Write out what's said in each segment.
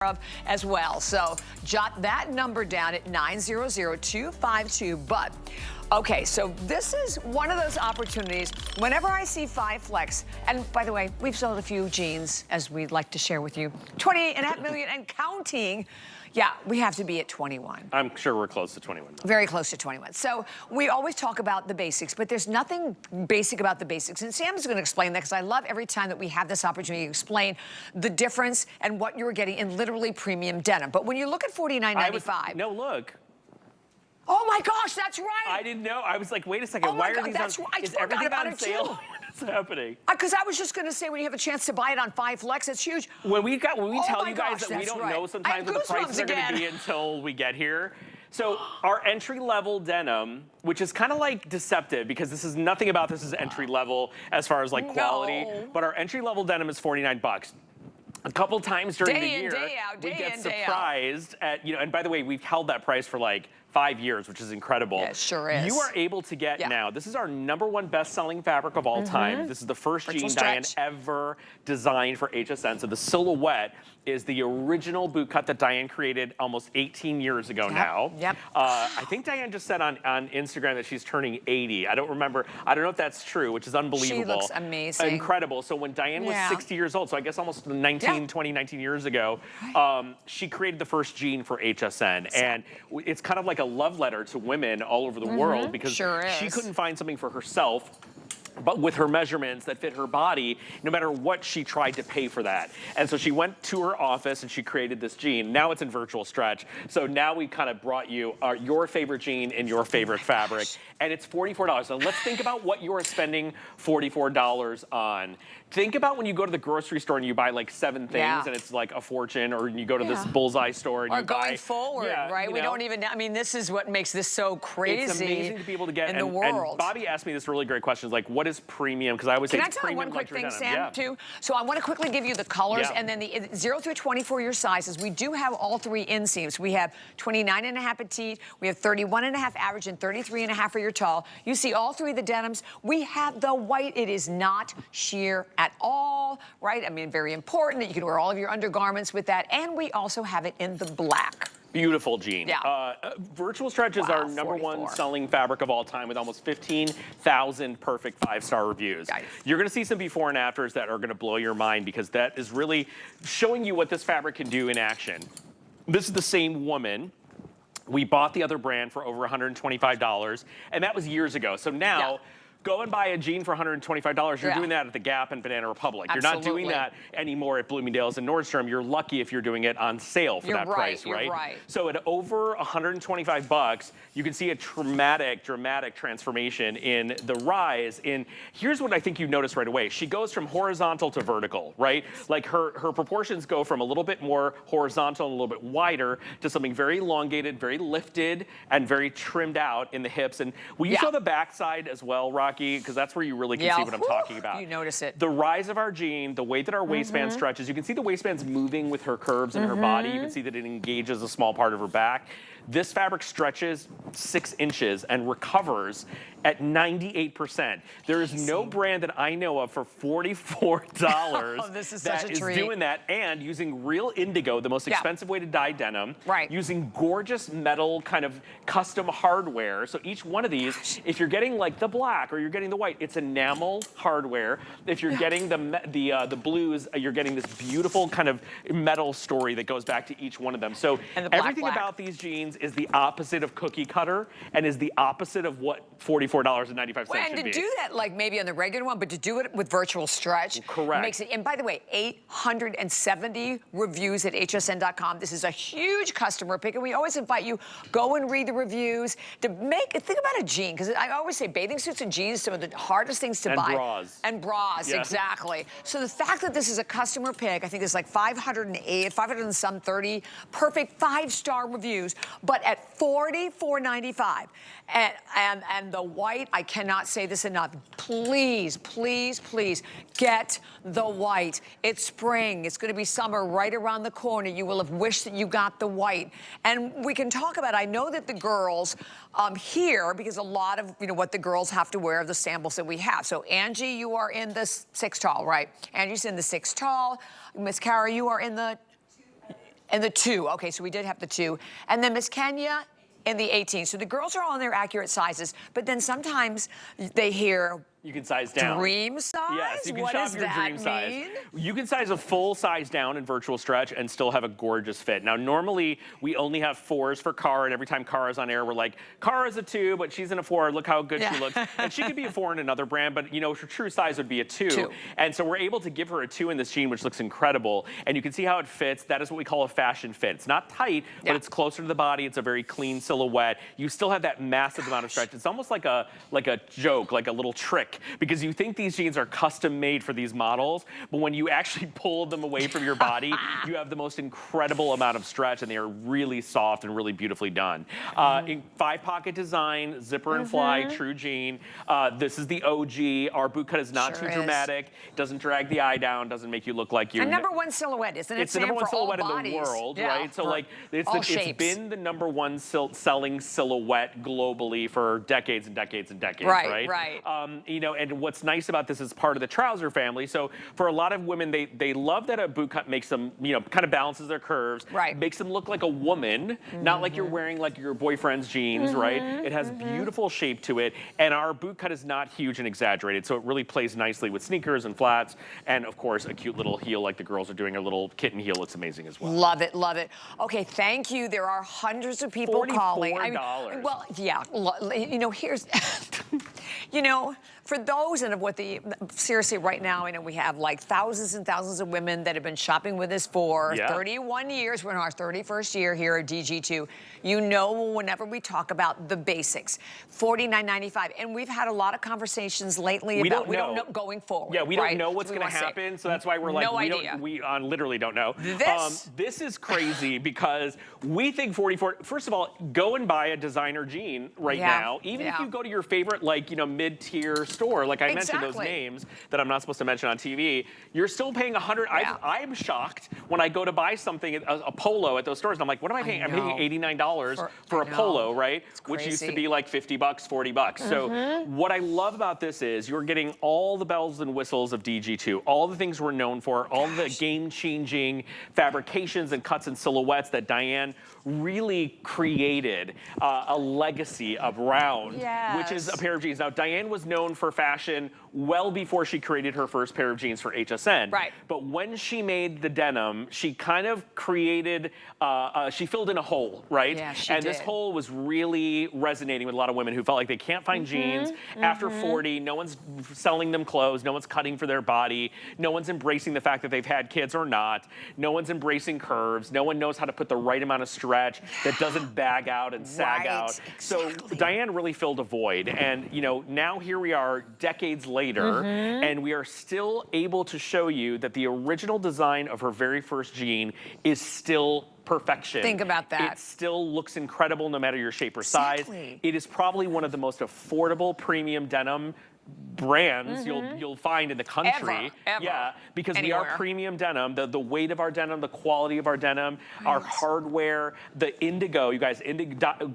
of as well. So jot that number down at 900-252. But okay, so this is one of those opportunities whenever I see 5 Flex, and by the way, we've sold a few jeans, as we'd like to share with you, 28.5 million and counting. Yeah, we have to be at 21. I'm sure we're close to 21. Very close to 21. So we always talk about the basics, but there's nothing basic about the basics. And Sam's going to explain that because I love every time that we have this opportunity to explain the difference and what you're getting in literally premium denim. But when you look at $49.95. No, look. Oh my gosh, that's right. I didn't know. I was like, wait a second. Oh why my are God, these that's on? right. Is I everything forgot on about it sale? too. What's happening? Because I was just going to say, when you have a chance to buy it on 5 Flex, it's huge. When we tell you guys gosh, that we don't right. know sometimes what the prices are going to be until we get here. So our entry-level denim, which is kind of like deceptive because this is nothing about this is entry-level as far as like quality, but our entry-level denim is 49 bucks. A couple times during the year, we get surprised at, you know, and by the way, we've held that price for like 5 years, which is incredible. Yeah, it sure is. You are able to get now, this is our #1 best-selling fabric of all time. This is the first jean Diane ever designed for HSN. So the silhouette is the original boot cut that Diane created almost 18 years ago now. I think Diane just said on Instagram that she's turning 80. I don't remember. I don't know if that's true, which is unbelievable. She looks amazing. Incredible. So when Diane was 60 years old, so I guess almost 19 years ago, she created the first jean for HSN. And it's kind of like a love letter to women all over the world because she couldn't find something for herself but with her measurements that fit her body, no matter what she tried to pay for that. And so she went to her office and she created this jean. Now it's in virtual stretch. So now we kind of brought you your favorite jean in your favorite fabric. And it's $44. So let's think about what you are spending $44 on. Think about when you go to the grocery store and you buy like 7 things and it's like a fortune, or you go to this Bullseye store and you buy. Or going forward, right? We don't even, I mean, this is what makes this so crazy. It's amazing to be able to get in the world. And Bobby asked me this really great question, like, what is premium? Because I always say it's premium. Can I tell you one quick thing, Sam, too? So I want to quickly give you the colors and then the 0 through 24 your sizes. We do have all 3 inseams. We have 29.5 petite, we have 31.5 average, and 33.5 for your tall. You see all 3 of the denims. We have the white. It is not sheer at all, right? I mean, very important that you can wear all of your undergarments with that. And we also have it in the black. Beautiful jean. Virtual stretch is our #1 selling fabric of all time with almost 15,000 perfect 5-star reviews. You're going to see some before and afters that are going to blow your mind because that is really showing you what this fabric can do in action. This is the same woman. We bought the other brand for over $125, and that was years ago. So now, go and buy a jean for $125. You're doing that at the Gap and Banana Republic. You're not doing that anymore at Bloomingdale's and Nordstrom. You're lucky if you're doing it on sale for that price, right? So at over $125, you can see a dramatic transformation in the rise. Here's what I think you notice right away. She goes from horizontal to vertical, right? Like her proportions go from a little bit more horizontal and a little bit wider to something very elongated, very lifted, and very trimmed out in the hips. And will you show the backside as well, Rocky? Because that's where you really can see what I'm talking about. You notice it. The rise of our jean, the way that our waistband stretches, you can see the waistband's moving with her curves in her body. You can see that it engages a small part of her back. This fabric stretches 6 inches and recovers at 98%. There is no brand that I know of for $44 this is that such a is treat. doing that, and using real indigo, the most expensive way to dye denim, using gorgeous metal kind of custom hardware. So each one of these, if you're getting like the black or you're getting the white, it's enamel hardware. If you're getting the blues, you're getting this beautiful kind of metal story that goes back to each one of them. So everything about these jeans is the opposite of cookie cutter and is the opposite of what $44.95 should be. And to do that, like maybe on the regular one, but to do it with virtual stretch, makes it. And by the way, 870 reviews at hsn.com. This is a huge customer pick, and we always invite you go and read the reviews to think about a jean, because I always say bathing suits and jeans, some of the hardest things to buy. And bras, exactly. So the fact that this is a customer pick, I think it's like 508, 500 and some 30 perfect 5-star reviews, but at $44.95. And the white, I cannot say this enough. Please, please, please get the white. It's spring. It's going to be summer right around the corner. You will have wished that you got the white. And we can talk about, I know that the girls here, because a lot of, what the girls have to wear are the samples that we have. So Angie, you are in the 6 tall, right? Angie's in the 6 tall. Miss Cara, you are in the And the 2, okay, so we did have the 2. And then Miss Kenya in the 18. So the girls are all in their accurate sizes, but then sometimes they hear, you can size down. Dream size? Yes, you can what shop does your that dream mean? size. You can size a full size down in virtual stretch and still have a gorgeous fit. Now, normally we only have 4s for Cara, and every time Cara's on air, we're like, Cara's a 2, but she's in a 4. Look how good she looks. And she could be a 4 in another brand, but you know, her true size would be a 2. And so we're able to give her a 2 in this jean, which looks incredible. And you can see how it fits. That is what we call a fashion fit. It's not tight, but it's closer to the body. It's a very clean silhouette. You still have that massive amount of stretch. It's almost like a joke, like a little trick, because you think these jeans are custom made for these models, but when you actually pull them away from your body, you have the most incredible amount of stretch, and they are really soft and really beautifully done. In 5-pocket design, zipper and fly, true jean. This is the OG. Our boot cut is not too dramatic. Doesn't drag the eye down, doesn't make you look like you're... A #1 silhouette, isn't it? It's the #1 silhouette in the world, right? So like, it's been the #1 selling silhouette globally for decades and decades and decades, right? Right. You know, and what's nice about this is part of the trouser family. So for a lot of women, they love that a boot cut makes them, you know, kind of balances their curves, makes them look like a woman, not like you're wearing like your boyfriend's jeans, right? It has beautiful shape to it, and our boot cut is not huge and exaggerated, so it really plays nicely with sneakers and flats, and of course a cute little heel like the girls are doing, a little kitten heel. It's amazing as well. Love it, love it. Okay, thank you. There are hundreds of people calling. $44. Well, yeah, you know, here's, you know, for those and what seriously right now, I know we have like thousands and thousands of women that have been shopping with us for 31 years. We're in our 31st year here at DG2. You know, whenever we talk about the basics, $49.95. And we've had a lot of conversations lately about we don't know going forward. Yeah, we don't know what's going to happen, so that's why we're like, we literally don't know. This is crazy because we think 44, first of all, go and buy a designer jean right now. Even if you go to your favorite, like, you know, mid-tier store, like I mentioned those names that I'm not supposed to mention on TV, you're still paying $100. I'm shocked when I go to buy something, a polo at those stores, and I'm like, what am I paying? I'm paying $89 for a polo, right? Which used to be like 50 bucks, 40 bucks. So what I love about this is you're getting all the bells and whistles of DG2, all the things we're known for, all the game-changing fabrications and cuts and silhouettes that Diane really created a legacy around, which is a pair of jeans. Now, Diane was known for fashion well before she created her first pair of jeans for HSN. Right. But when she made the denim, she kind of created, she filled in a hole, right? Yeah, she did. This hole was really resonating with a lot of women who felt like they can't find jeans. After 40, no one's selling them clothes, no one's cutting for their body, no one's embracing the fact that they've had kids or not, no one's embracing curves, no one knows how to put the right amount of stretch that doesn't bag out and sag out. So Diane really filled a void, and you know, now here we are decades later, and we are still able to show you that the original design of her very first jean is still perfection. Think about that. It still looks incredible no matter your shape or size. It is probably one of the most affordable premium denim brands you'll find in the country. Ever. Yeah, because we are premium denim. The weight of our denim, the quality of our denim, our hardware, the indigo. You guys,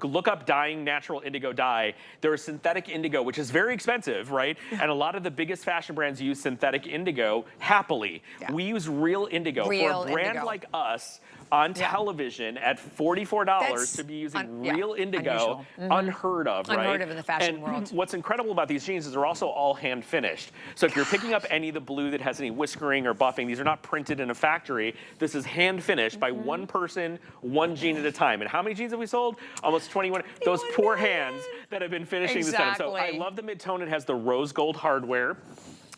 look up dyeing natural indigo dye. There is synthetic indigo, which is very expensive, right? And a lot of the biggest fashion brands use synthetic indigo happily. We use real indigo. For a brand like us, on television at $44 to be using real indigo, unheard of, right? Unheard of in the fashion world. What's incredible about these jeans is they're also all hand finished. So if you're picking up any of the blue that has any whiskering or buffing, these are not printed in a factory. This is hand finished by one person, one jean at a time. And how many jeans have we sold? Almost 21. Those poor hands that have been finishing this denim. So I love the mid-tone. It has the rose gold hardware.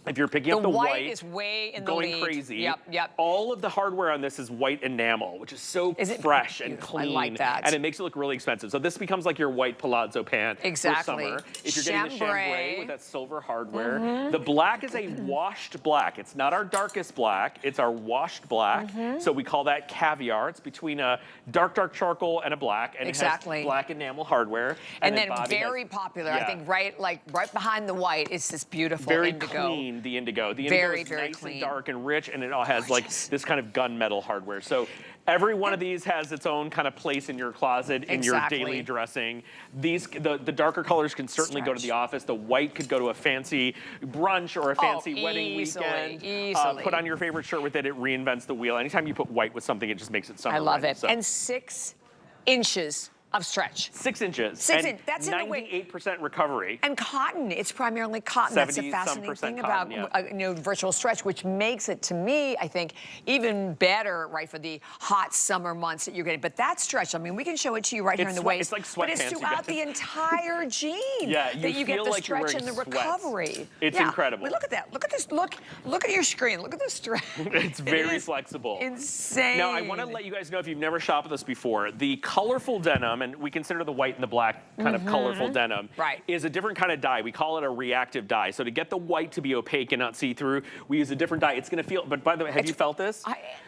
If you're picking up the white is way in the going lead. Crazy. All of the hardware on this is white enamel, which is so fresh and clean. I like that. And it makes it look really expensive. So this becomes like your white palazzo pant for summer. If you're getting the chambray with that silver hardware. The black is a washed black. It's not our darkest black. It's our washed black. So we call that caviar. It's between a dark charcoal and a black. And it has black enamel hardware. And then very popular, I think, right behind the white is this beautiful indigo. Very clean. than the indigo. The indigo is very nice clean. and dark and rich, and it all has like this kind of gunmetal hardware. So every one of these has its own kind of place in your closet, in your daily dressing. These, the darker colors can certainly go to the office. The white could go to a fancy brunch or a fancy wedding weekend. Put on your favorite shirt with it. It reinvents the wheel. Anytime you put white with something, it just makes it summer. I love ready, it. so. And 6 inches of stretch. 6 inches. 6 inches. That's 98% recovery. And cotton. It's primarily cotton. That's the fascinating thing about virtual stretch, which makes it, to me, I think, even better, right, for the hot summer months that you're getting. But that stretch, I mean, we can show it to you right here in the waist. It's like sweatpants. But it's throughout the entire jean. Yeah, that you get the like stretch and the recovery. It's incredible. Look at that. Look at this. Look at your screen. Look at the stretch. It's very flexible. Insane. Now, I want to let you guys know, if you've never shopped with us before, the colorful denim, and we consider the white and the black kind of colorful denim, is a different kind of dye. We call it a reactive dye. So to get the white to be opaque and not see-through, we use a different dye. It's going to feel, but by the way, have you felt this?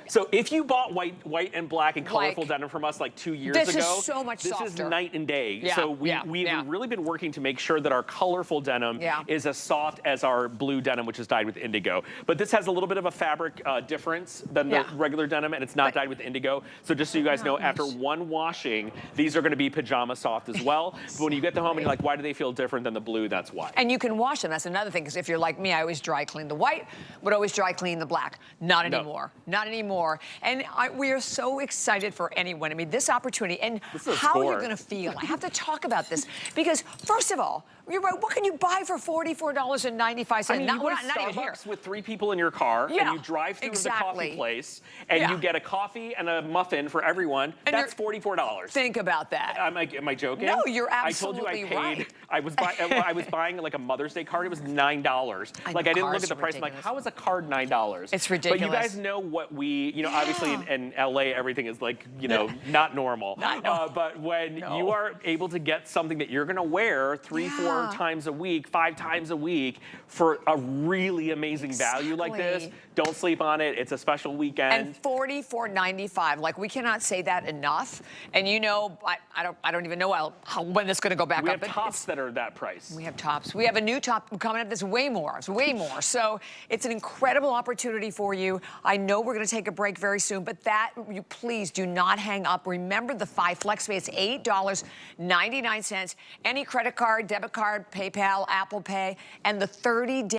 So if you bought white and black and colorful denim from us like 2 years ago, this is so much softer. This is night and day. So we've really been working to make sure that our colorful denim is as soft as our blue denim, which is dyed with indigo. But this has a little bit of a fabric difference than the regular denim, and it's not dyed with indigo. So just so you guys know, after one washing, these are going to be pajama soft as well. But when you get them home and you're like, why do they feel different than the blue? That's why. And you can wash them. That's another thing, because if you're like me, I always dry clean the white, would always dry clean the black. Not anymore. Not anymore. And we are so excited for anyone. I mean, this opportunity and how you're going to feel. I have to talk about this because, first of all, you're right. What can you buy for $44.95? I mean, you go to Starbucks with 3 people in your car, and you drive through the coffee place, and you get a coffee and a muffin for everyone. And that's $44. Think about that. Am I joking? No, you're absolutely I told you I paid. Right. I was buying like a Mother's Day card. It was $9. Like I didn't look at the price. I'm like, how is a card $9? It's ridiculous. But you guys know what we, obviously in LA everything is like, not normal. But when you are able to get something that you're gonna wear 3-4 times a week, 5 times a week for a really amazing value like this, don't sleep on it. It's a special weekend. And $44.95. Like, we cannot say that enough. And I don't even know when it's going to go back up. We have tops that are that price. We have tops. We have a new top coming up that's way more. It's way more. So it's an incredible opportunity for you. I know we're going to take a break very soon, but please do not hang up. Remember the 5 flex pay. It's $8.99. Any credit card, debit card, PayPal, Apple Pay, and the 30-day